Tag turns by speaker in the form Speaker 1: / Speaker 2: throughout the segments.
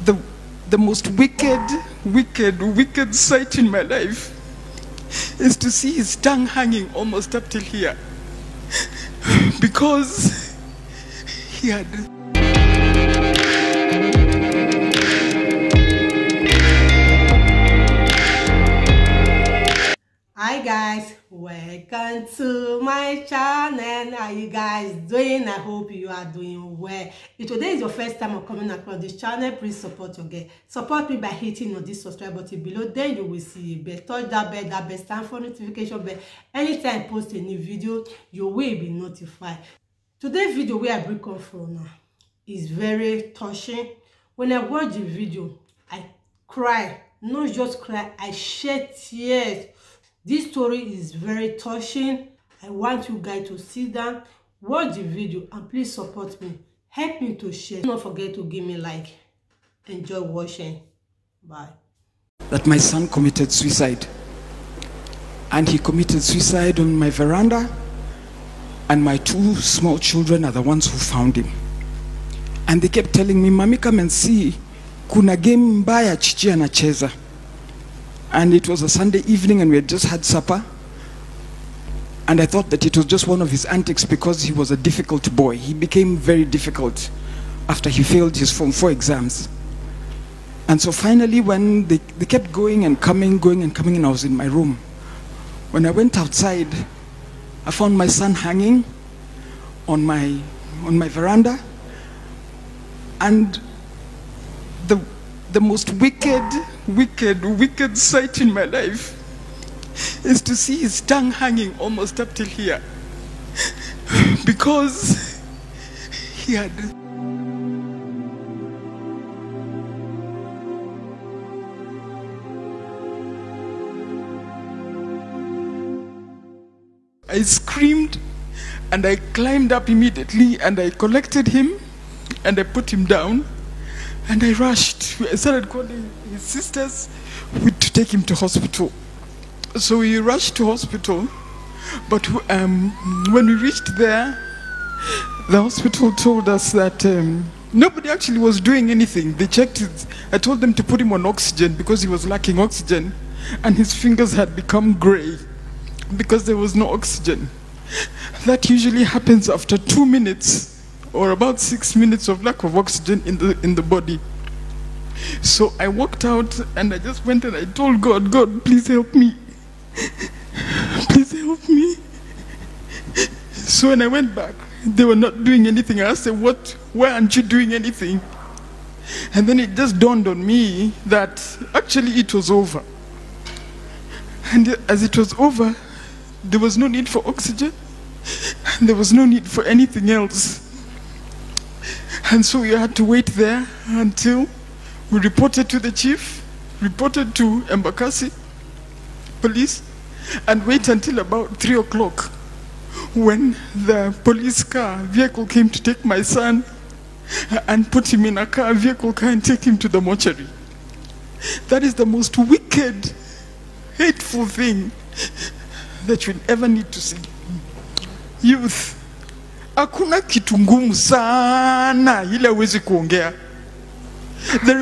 Speaker 1: the most wicked sight in my life is to see his tongue hanging almost up till here, because he had...
Speaker 2: Hi guys, welcome to my channel. How are you guys doing? I hope you are doing well. If today is your first time of coming across this channel, please support your girl. Support me by hitting on this subscribe button below. Then you will see a bell. Touch that bell. That bell stand for notification bell. Anytime I post a new video, you will be notified. Today's video where I bring come from now is very touching. When I watch the video, I cry. Not just cry, I shed tears. This story is very touching. I want you guys to sit down, watch the video, and please support me. Help me to share. Don't forget to give me a like. Enjoy watching. Bye.
Speaker 1: That my son committed suicide. And he committed suicide on my veranda. And my two small children are the ones who found him. And they kept telling me, Mami, come and see. Kuna game mbaya chichi anacheza. And it was a Sunday evening and we had just had supper. And I thought that it was just one of his antics because he was a difficult boy. He became very difficult after he failed his Form 4 exams. And so finally when they kept going and coming, and I was in my room. When I went outside, I found my son hanging on my veranda. And the most wicked sight in my life is to see his tongue hanging almost up till here, because he had... I screamed and I climbed up immediately and I collected him and I put him down. And I rushed. I started calling his sisters to take him to hospital. So we rushed to hospital. But when we reached there, the hospital told us that nobody actually was doing anything. They checked it. I told them to put him on oxygen because he was lacking oxygen. And his fingers had become gray because there was no oxygen. That usually happens after 2 minutes. Or about 6 minutes of lack of oxygen in the body. So I walked out and I just went and I told God, God, please help me. Please help me. So when I went back, they were not doing anything. I asked them, why aren't you doing anything? And then it just dawned on me that actually it was over. And as it was over, there was no need for oxygen. And there was no need for anything else. And so we had to wait there until we reported to the chief, reported to Embakasi police, and wait until about 3 o'clock when the police vehicle came to take my son and put him in a vehicle car and take him to the mortuary. That is the most wicked, hateful thing that you'll ever need to see. Youth. Hakuna kitu ngumu sana ile huwezi kuongea. There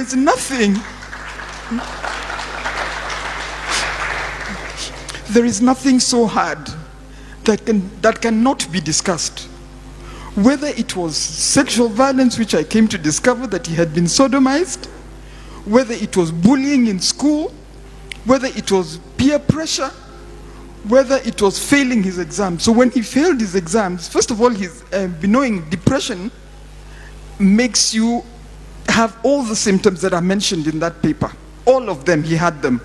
Speaker 1: is nothing so hard that cannot be discussed. Whether it was sexual violence, which I came to discover that he had been sodomized, whether it was bullying in school, whether it was peer pressure, whether it was failing his exams. So when he failed his exams, first of all, his knowing depression makes you have all the symptoms that are mentioned in that paper. All of them, he had them.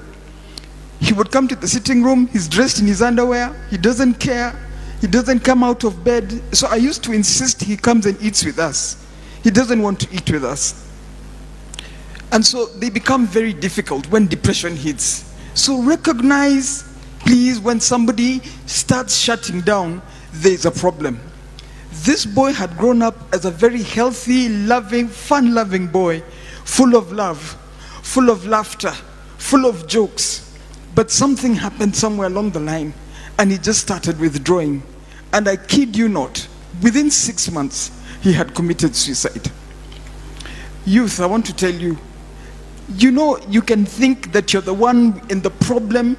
Speaker 1: He would come to the sitting room, he's dressed in his underwear, he doesn't care, he doesn't come out of bed. So I used to insist he comes and eats with us. He doesn't want to eat with us. And so they become very difficult when depression hits. So recognize, please, when somebody starts shutting down, there's a problem. This boy had grown up as a very healthy, loving, fun-loving boy, full of love, full of laughter, full of jokes. But something happened somewhere along the line, and he just started withdrawing. And I kid you not, within 6 months, he had committed suicide. Youth, I want to tell you, You know, you can think that you're the one in the problem.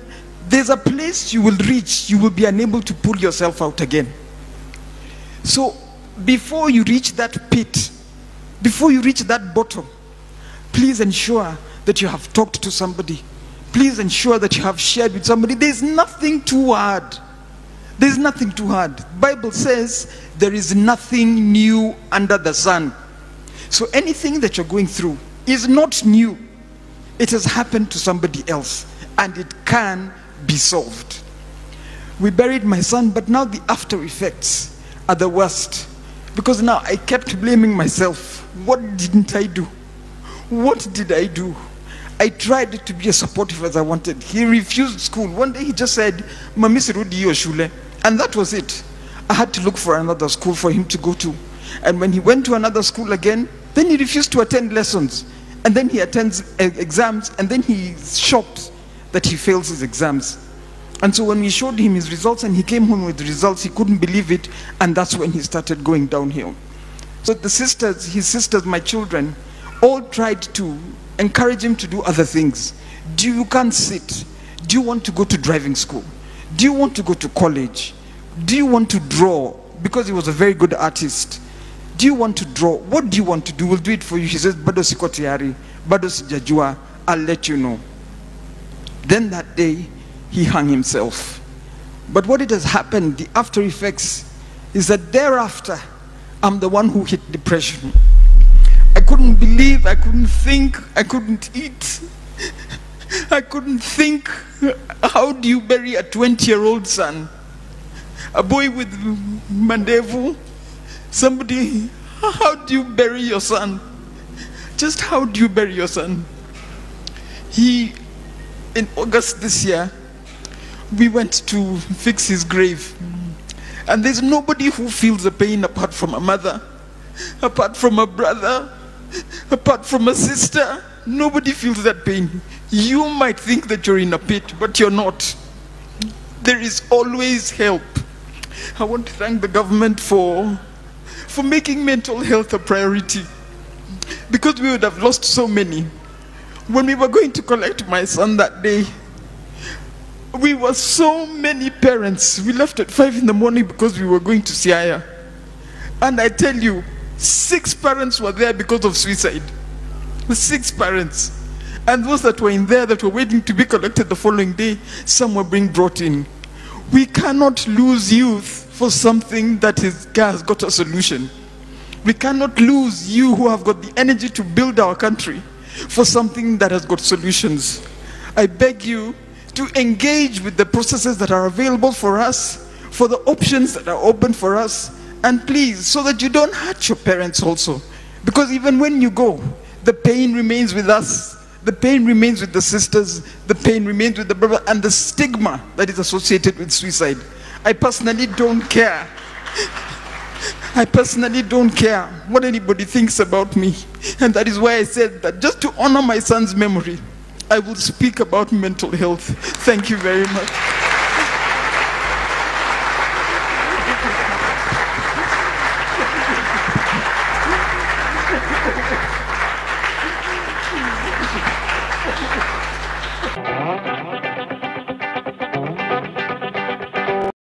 Speaker 1: There's a place you will reach, you will be unable to pull yourself out again. So before you reach that pit, before you reach that bottom, please ensure that you have talked to somebody. Please ensure that you have shared with somebody. There's nothing too hard. There's nothing too hard. The Bible says there is nothing new under the sun. So anything that you're going through is not new. It has happened to somebody else, and it can be solved. We buried my son, but now the after effects are the worst, because now I kept blaming myself. What didn't I do? What did I do? I tried to be as supportive as I wanted. He refused school. One day he just said, "Mami sirudi yo shule," and that was it. I had to look for another school for him to go to. And when he went to another school again, then he refused to attend lessons. And then he attends exams, and then he's shocked that he fails his exams. And so when we showed him his results and he came home with the results, he couldn't believe it, and that's when he started going downhill. So the sisters, his sisters, my children, all tried to encourage him to do other things. You can't sit. Do you want to go to driving school? Do you want to go to college? Do you want to draw? Because he was a very good artist. Do you want to draw? What do you want to do? We'll do it for you. He says, "Bado siko tayari, bado sijajua, I'll let you know." Then that day, he hung himself. But what it has happened, the after effects, is that thereafter, I'm the one who hit depression. I couldn't believe, I couldn't think, I couldn't eat. I couldn't think. How do you bury a 20-year-old son? A boy with mandevu? Somebody, how do you bury your son? Just how do you bury your son? In August this year, we went to fix his grave. And there's nobody who feels the pain apart from a mother, apart from a brother, apart from a sister. Nobody feels that pain. You might think that you're in a pit, but you're not. There is always help. I want to thank the government for making mental health a priority, because we would have lost so many. When we were going to collect my son that day, we were so many parents. We left at 5 in the morning because we were going to Siaya. And I tell you, 6 parents were there because of suicide. 6 parents. And those that were in there that were waiting to be collected the following day, some were being brought in. We cannot lose youth for something that has got a solution. We cannot lose you who have got the energy to build our country for something that has got solutions. I beg you to engage with the processes that are available for us, for the options that are open for us, and please, so that you don't hurt your parents also. Because even when you go, the pain remains with us. The pain remains with the sisters, the pain remains with the brother, and the stigma that is associated with suicide. I personally don't care. I personally don't care what anybody thinks about me. And that is why I said that just to honor my son's memory, I will speak about mental health. Thank you very much.